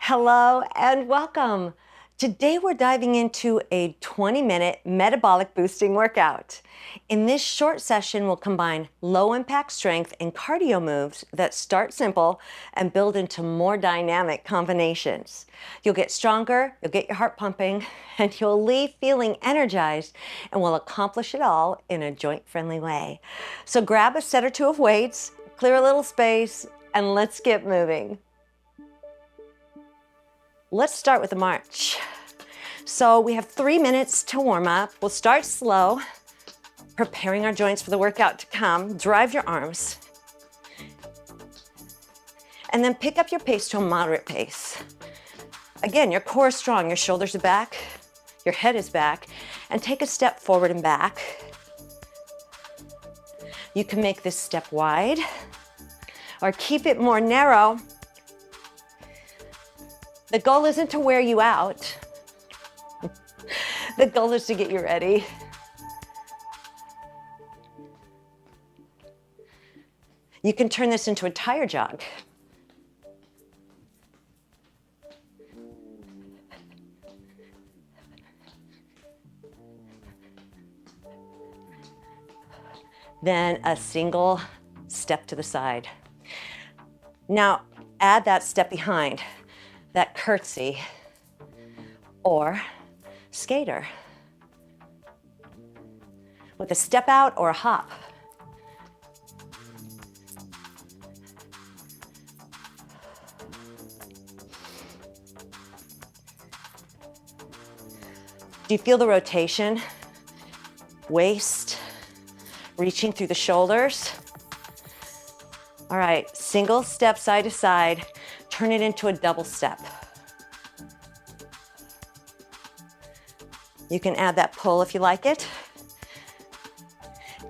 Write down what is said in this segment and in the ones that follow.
Hello and welcome. Today we're diving into a 20-minute metabolic boosting workout. In this short session, we'll combine low-impact strength and cardio moves that start simple and build into more dynamic combinations. You'll get stronger, you'll get your heart pumping, and you'll leave feeling energized, and we'll accomplish it all in a joint-friendly way. So grab a set or two of weights, clear a little space, and let's get moving. Let's start with a march. So we have 3 minutes to warm up. We'll start slow, preparing our joints for the workout to come. Drive your arms. And then pick up your pace to a moderate pace. Again, your core is strong, your shoulders are back, your head is back, and take a step forward and back. You can make this step wide or keep it more narrow. The goal isn't to wear you out. The goal is to get you ready. You can turn this into a tire jog. Then a single step to the side. Now add that step behind. That curtsy or skater with a step out or a hop. Do you feel the rotation? Waist, reaching through the shoulders. All right, single step side to side. Turn it into a double step. You can add that pull if you like it.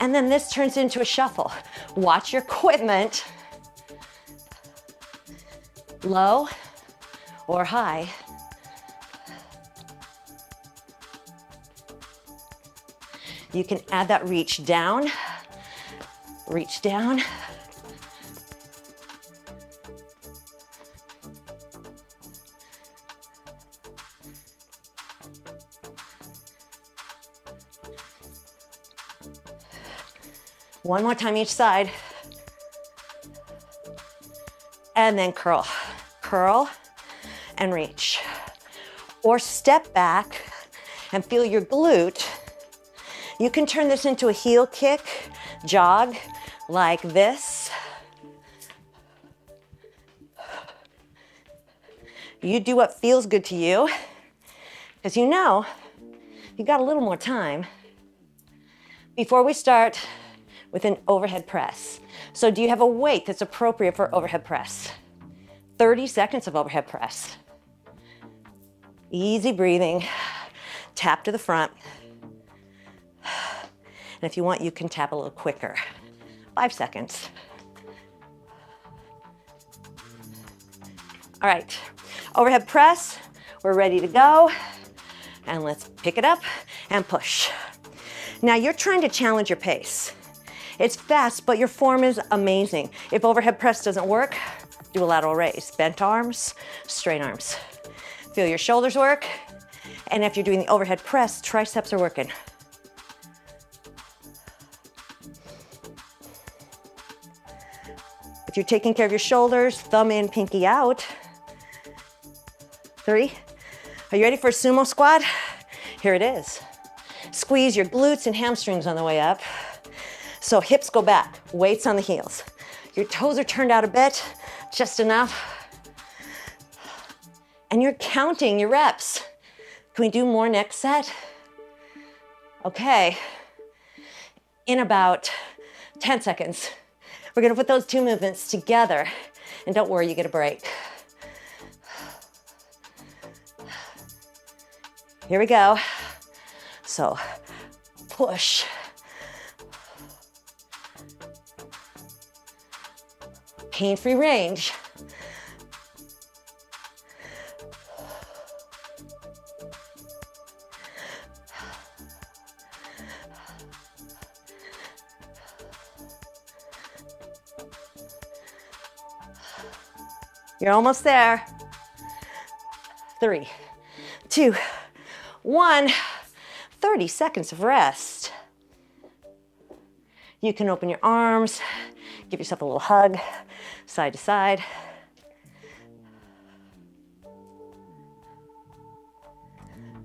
And then this turns into a shuffle. Watch your equipment. Low or high. You can add that reach down. Reach down. One more time each side. And then curl. Curl and reach. Or step back and feel your glute. You can turn this into a heel kick, jog like this. You do what feels good to you, because you know you got a little more time. Before we start, with an overhead press. So do you have a weight that's appropriate for overhead press? 30 seconds of overhead press. Easy breathing, tap to the front. And if you want, you can tap a little quicker. 5 seconds. All right, overhead press, we're ready to go. And let's pick it up and push. Now you're trying to challenge your pace. It's fast, but your form is amazing. If overhead press doesn't work, do a lateral raise. Bent arms, straight arms. Feel your shoulders work. And if you're doing the overhead press, triceps are working. If you're taking care of your shoulders, thumb in, pinky out. 3. Are you ready for a sumo squat? Here it is. Squeeze your glutes and hamstrings on the way up. So hips go back, weights on the heels. Your toes are turned out a bit, just enough. And you're counting your reps. Can we do more next set? Okay. In about 10 seconds, we're gonna put those two movements together. And don't worry, you get a break. Here we go. So push. Pain-free range. You're almost there. 3, 2, 1. 30 seconds of rest. You can open your arms, give yourself a little hug, side to side.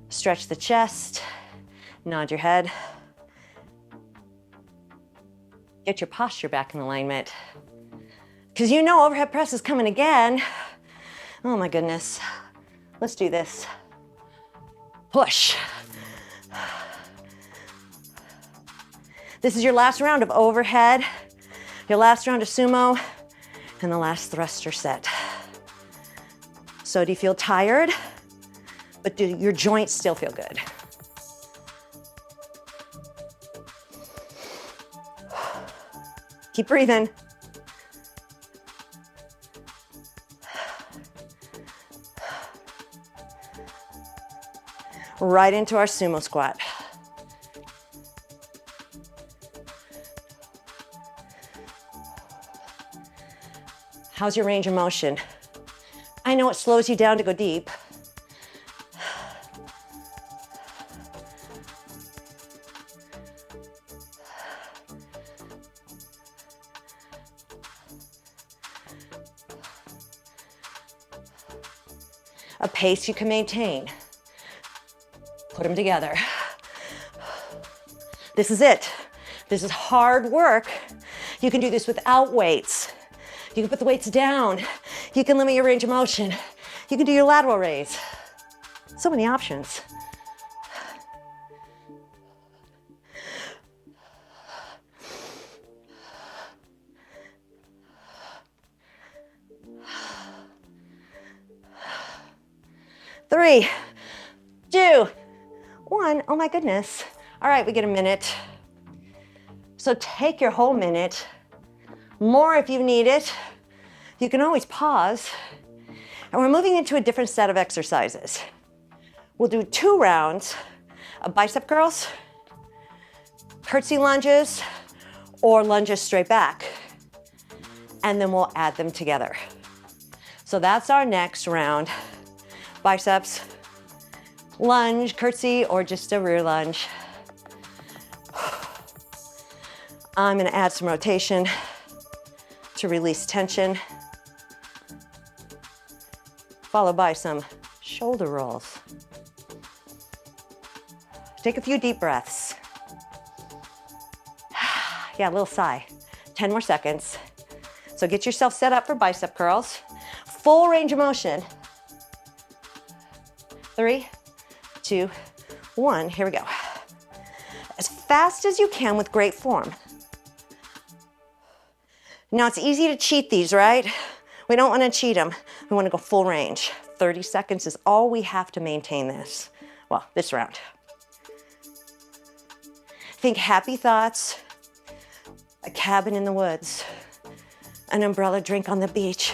Stretch the chest, nod your head. Get your posture back in alignment. Because you know overhead press is coming again. Oh my goodness. Let's do this. Push. This is your last round of overhead, your last round of sumo, and the last thruster set. So do you feel tired? But do your joints still feel good? Keep breathing. Right into our sumo squat. How's your range of motion? I know it slows you down to go deep. A pace you can maintain. Put them together. This is it. This is hard work. You can do this without weights. You can put the weights down. You can limit your range of motion. You can do your lateral raise. So many options. Three, 2, 1. Oh my goodness. All right, we get a minute. So take your whole minute. More if you need it. You can always pause. And we're moving into a different set of exercises. We'll do 2 rounds of bicep curls, curtsy lunges, or lunges straight back. And then we'll add them together. So that's our next round. Biceps, lunge, curtsy, or just a rear lunge. I'm gonna add some rotation to release tension, followed by some shoulder rolls. Take a few deep breaths. Yeah, a little sigh. 10 more seconds. So get yourself set up for bicep curls. Full range of motion. 3, 2, 1, here we go. As fast as you can with great form. Now it's easy to cheat these, right? We don't want to cheat them. We want to go full range. 30 seconds is all we have to maintain this. Well, this round. Think happy thoughts, a cabin in the woods, an umbrella drink on the beach.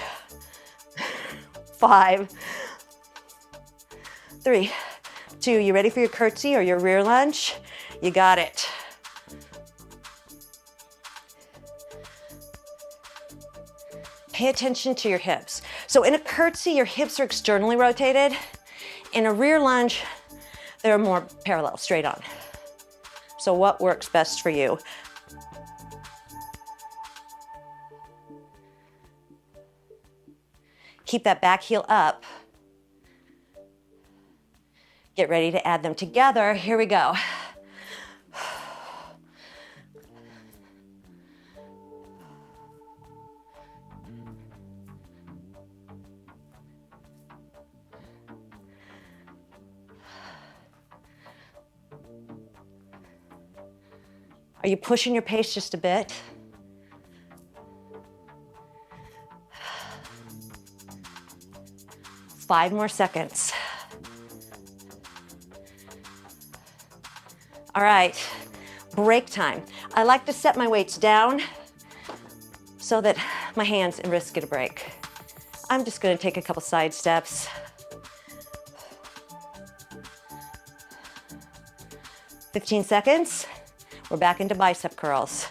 5, 3, 2, you ready for your curtsy or your rear lunge? You got it. Pay attention to your hips. So in a curtsy, your hips are externally rotated. In a rear lunge, they're more parallel, straight on. So what works best for you? Keep that back heel up. Get ready to add them together. Here we go. Are you pushing your pace just a bit? Five more seconds. All right, break time. I like to set my weights down so that my hands and wrists get a break. I'm just gonna take a couple side steps. "15 seconds. We're back into bicep curls.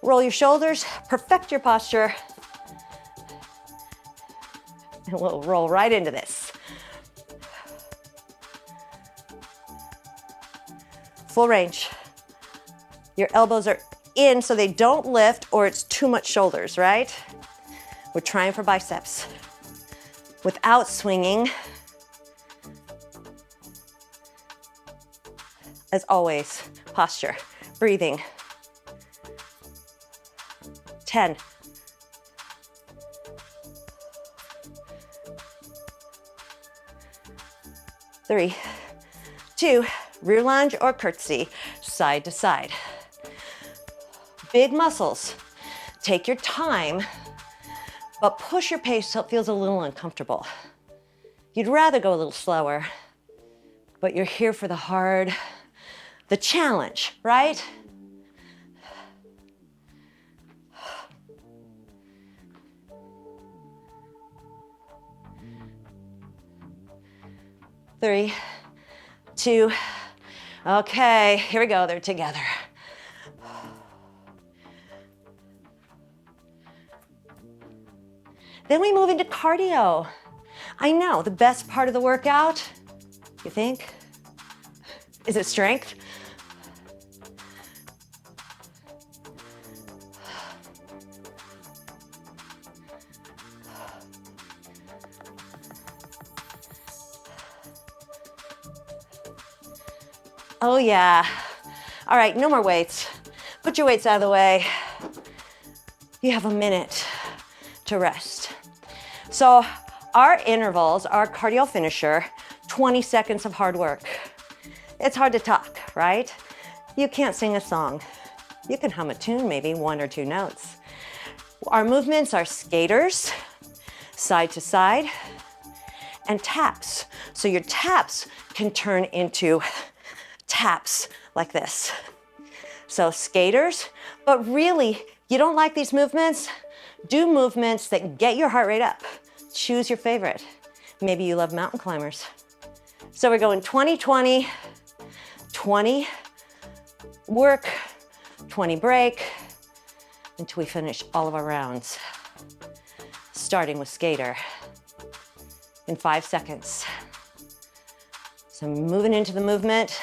Roll your shoulders, perfect your posture, and we'll roll right into this. Full range. Your elbows are in so they don't lift or it's too much shoulders, right? We're trying for biceps without swinging. As always, posture, breathing. 10. 3, 2, rear lunge or curtsy, side to side. Big muscles. Take your time, but push your pace till it feels a little uncomfortable. You'd rather go a little slower, but you're here for the challenge, right? Three, 2, okay, here we go, they're together. Then we move into cardio. I know, the best part of the workout, you think? Is it strength? Oh yeah. All right, no more weights. Put your weights out of the way. You have a minute to rest. So our intervals, our cardio finisher, 20 seconds of hard work. It's hard to talk, right? You can't sing a song. You can hum a tune, maybe 1 or 2 notes. Our movements are skaters, side to side, and taps. So your taps can turn into taps like this. So skaters, but really, you don't like these movements? Do movements that get your heart rate up. Choose your favorite. Maybe you love mountain climbers. So we're going 20, 20, 20, work, 20 break, until we finish all of our rounds. Starting with skater in 5 seconds. So moving into the movement,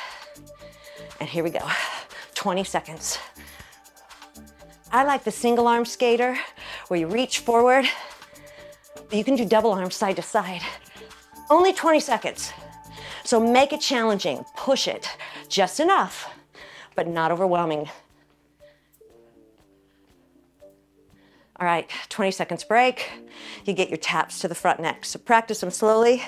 and here we go, 20 seconds. I like the single arm skater where you reach forward, but you can do double arm side to side. Only 20 seconds. So make it challenging, push it just enough, but not overwhelming. All right, 20 seconds break. You get your taps to the front next. So practice them slowly.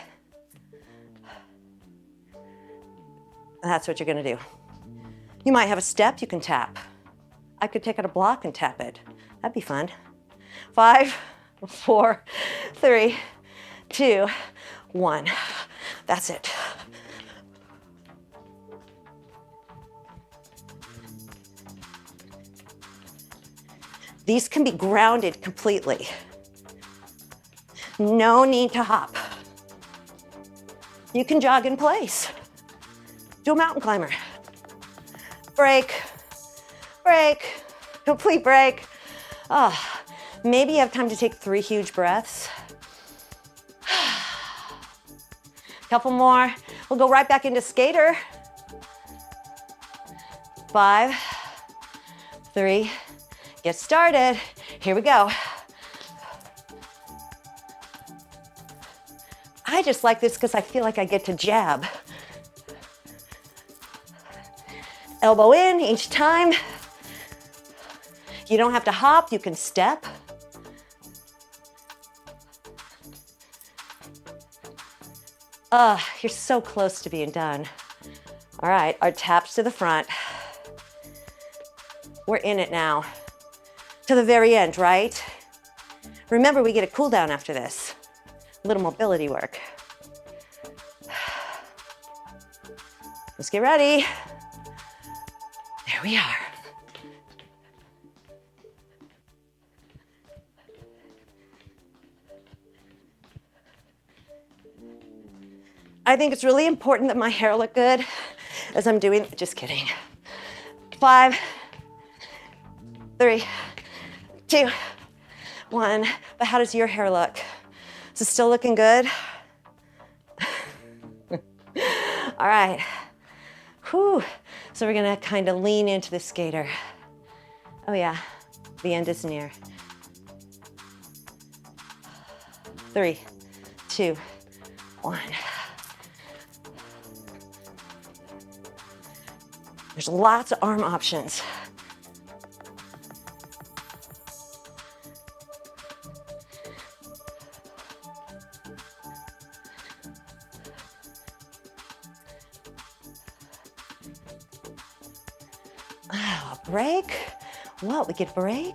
And that's what you're gonna do. You might have a step you can tap. I could take out a block and tap it. That'd be fun. 5, 4, 3, 2, 1. That's it. These can be grounded completely. No need to hop. You can jog in place. Do a mountain climber. Break, break, complete break. Oh, maybe you have time to take 3 huge breaths. Couple more. We'll go right back into skater. 5, 3, get started. Here we go. I just like this because I feel like I get to jab. Elbow in each time. You don't have to hop, you can step. You're so close to being done. All right, our taps to the front. We're in it now. To the very end, right? Remember, we get a cool down after this. A little mobility work. Let's get ready. There we are. I think it's really important that my hair look good as I'm doing, just kidding. 5, 3, 2, 1. But how does your hair look? Is it still looking good? All right. Whew. So we're gonna kind of lean into the skater. Oh yeah, the end is near. 3, 2, 1. There's lots of arm options. Oh, break. What, we get break?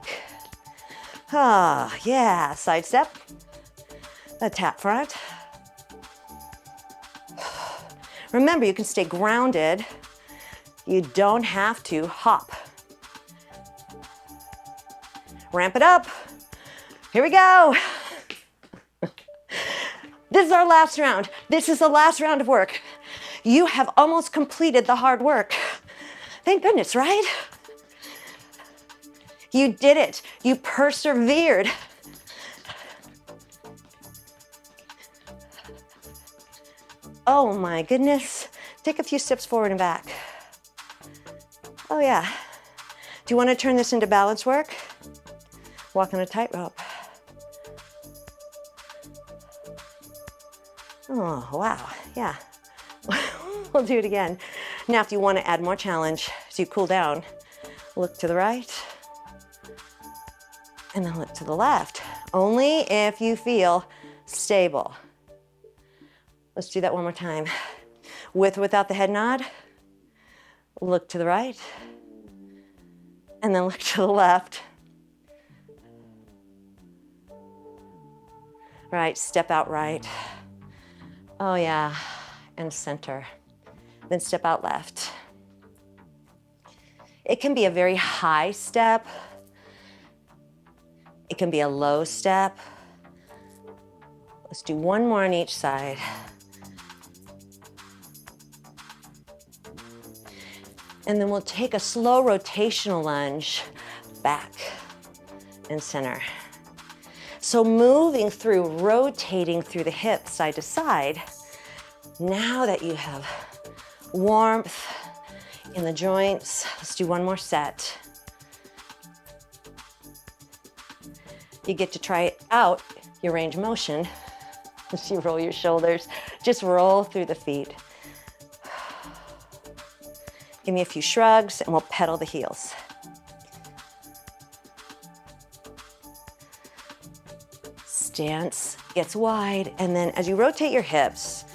Ah, yeah, side step. A tap front. Remember, you can stay grounded. You don't have to hop. Ramp it up. Here we go. This is our last round. This is the last round of work. You have almost completed the hard work. Thank goodness, right? You did it. You persevered. Oh my goodness. Take a few steps forward and back. Oh yeah. Do you want to turn this into balance work? Walk on a tightrope. Oh, wow. Yeah. We'll do it again. Now, if you want to add more challenge as you cool down, look to the right and then look to the left. Only if you feel stable. Let's do that one more time. With or without the head nod, look to the right and then look to the left. Right, step out right. Oh yeah, and center. Then step out left. It can be a very high step. It can be a low step. Let's do one more on each side. And then we'll take a slow rotational lunge back and center. So moving through, rotating through the hips side to side. Now that you have warmth in the joints, let's do one more set. You get to try out your range of motion as you roll your shoulders. Just roll through the feet. Give me a few shrugs and we'll pedal the heels. Stance gets wide, and then as you rotate your hips,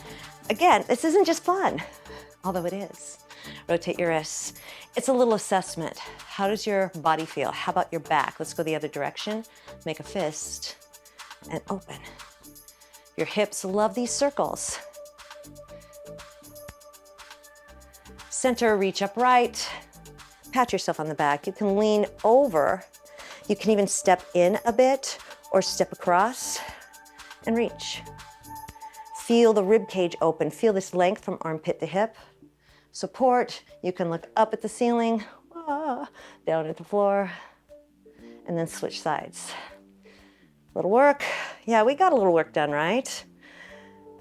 again, this isn't just fun, although it is. Rotate your wrists. It's a little assessment. How does your body feel? How about your back? Let's go the other direction. Make a fist and open. Your hips love these circles. Center, reach upright. Pat yourself on the back. You can lean over. You can even step in a bit or step across and reach. Feel the rib cage open. Feel this length from armpit to hip. Support. You can look up at the ceiling, down at the floor, and then switch sides. Little work. Yeah, we got a little work done, right?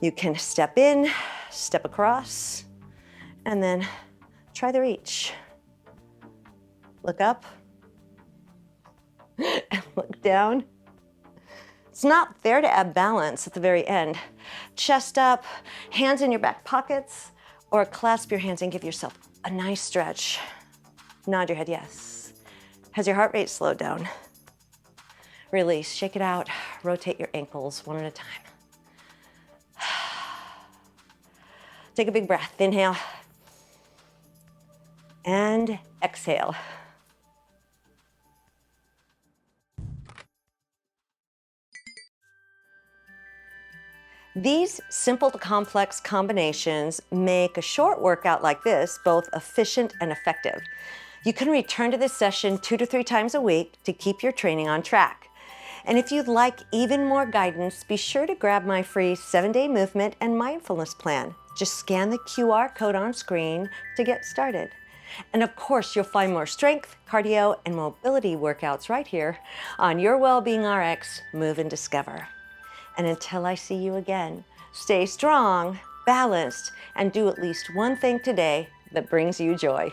You can step in, step across, and then try the reach. Look up and look down. It's not fair to add balance at the very end. Chest up, hands in your back pockets, or clasp your hands and give yourself a nice stretch. Nod your head yes. Has your heart rate slowed down? Release, shake it out. Rotate your ankles one at a time. Take a big breath. Inhale and exhale. These simple to complex combinations make a short workout like this both efficient and effective. You can return to this session 2 to 3 times a week to keep your training on track. And if you'd like even more guidance, be sure to grab my free 7-day movement and mindfulness plan. Just scan the QR code on screen to get started. And of course, you'll find more strength, cardio, and mobility workouts right here on your Wellbeing RX Move and Discover. And until I see you again, stay strong, balanced, and do at least one thing today that brings you joy.